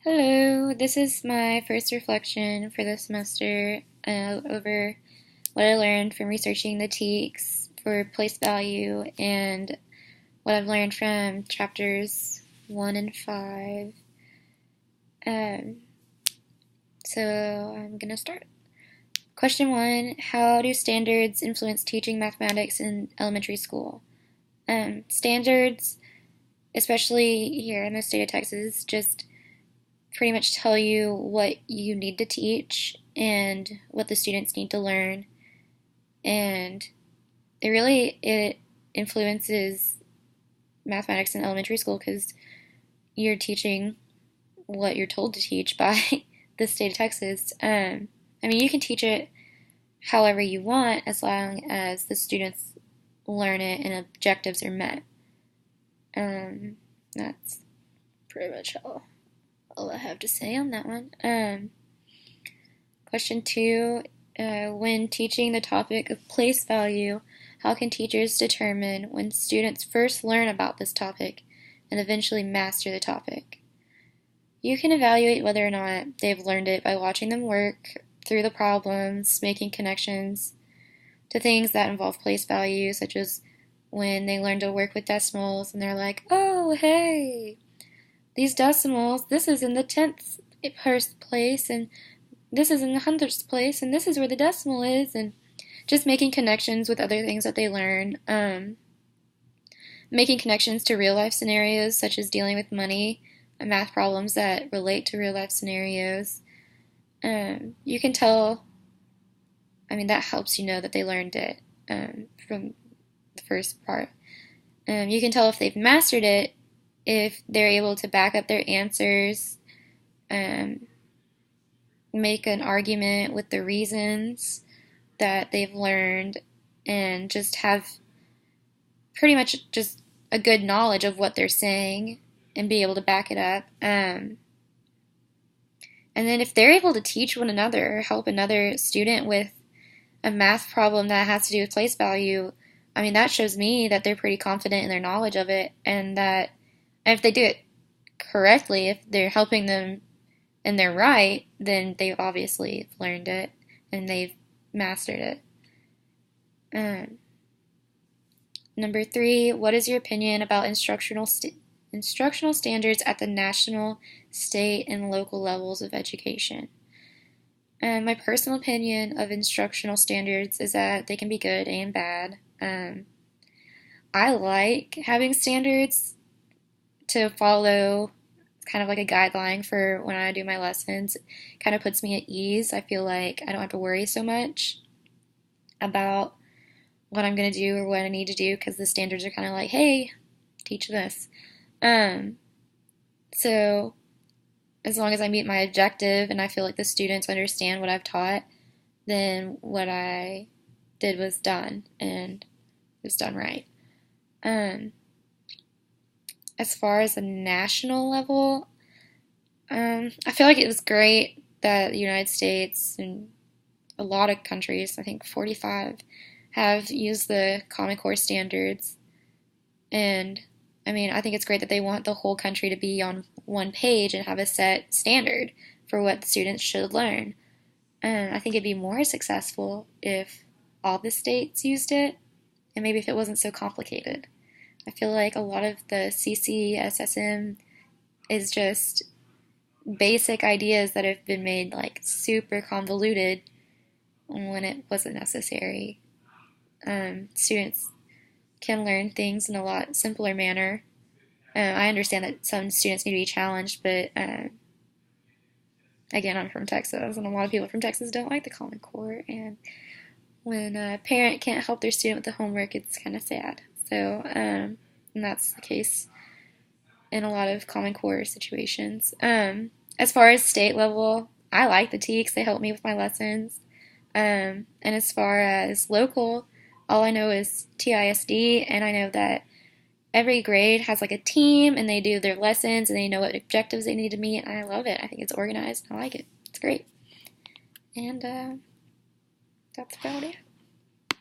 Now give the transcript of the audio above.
Hello, this is my first reflection for the semester over what I learned from researching the TEKS for place value and what I've learned from chapters 1 and 5. Um, so I'm going to start. Question 1, how do standards influence teaching mathematics in elementary school? Standards, especially here in the state of Texas, just pretty much tell you what you need to teach and what the students need to learn, and it influences mathematics in elementary school because you're teaching what you're told to teach by the state of Texas. You can teach it however you want as long as the students learn it and objectives are met. That's pretty much all I have to say on that one. Question 2, when teaching the topic of place value, how can teachers determine when students first learn about this topic and eventually master the topic? You can evaluate whether or not they've learned it by watching them work through the problems, making connections to things that involve place value, such as when they learn to work with decimals and they're like, oh, hey, these decimals, this is in the 10th place, and this is in the 100th place, and this is where the decimal is, and just making connections with other things that they learn. Making connections to real-life scenarios, such as dealing with money and math problems that relate to real-life scenarios. You can tell, that helps you know that they learned it from the first part. You can tell if they've mastered it if they're able to back up their answers, make an argument with the reasons that they've learned, and just have pretty much just a good knowledge of what they're saying and be able to back it up. And then if they're able to teach one another or help another student with a math problem that has to do with place value, that shows me that they're pretty confident in their knowledge of it, and that if they do it correctly, if they're helping them and they're right, then they've obviously learned it and they've mastered it. Number 3, what is your opinion about instructional standards at the national, state, and local levels of education? My personal opinion of instructional standards is that they can be good and bad. I like having standards to follow, kind of like a guideline for when I do my lessons. It kind of puts me at ease. I feel like I don't have to worry so much about what I'm going to do or what I need to do, because the standards are kind of like, hey, teach this. So as long as I meet my objective and I feel like the students understand what I've taught, then what I did was done, and it was done right. As far as the national level, I feel like it was great that the United States and a lot of countries, I think 45, have used the Common Core standards. And I think it's great that they want the whole country to be on one page and have a set standard for what the students should learn. And I think it'd be more successful if all the states used it, and maybe if it wasn't so complicated. I feel like a lot of the CCSSM is just basic ideas that have been made like super convoluted when it wasn't necessary. Students can learn things in a lot simpler manner. I understand that some students need to be challenged, but again, I'm from Texas, and a lot of people from Texas don't like the Common Core, and when a parent can't help their student with the homework, it's kind of sad. So, and that's the case in a lot of Common Core situations. As far as state level, I like the TEKS. They help me with my lessons. And as far as local, all I know is TISD, and I know that every grade has like a team, and they do their lessons, and they know what objectives they need to meet, and I love it. I think it's organized. I like it. It's great. And that's about it.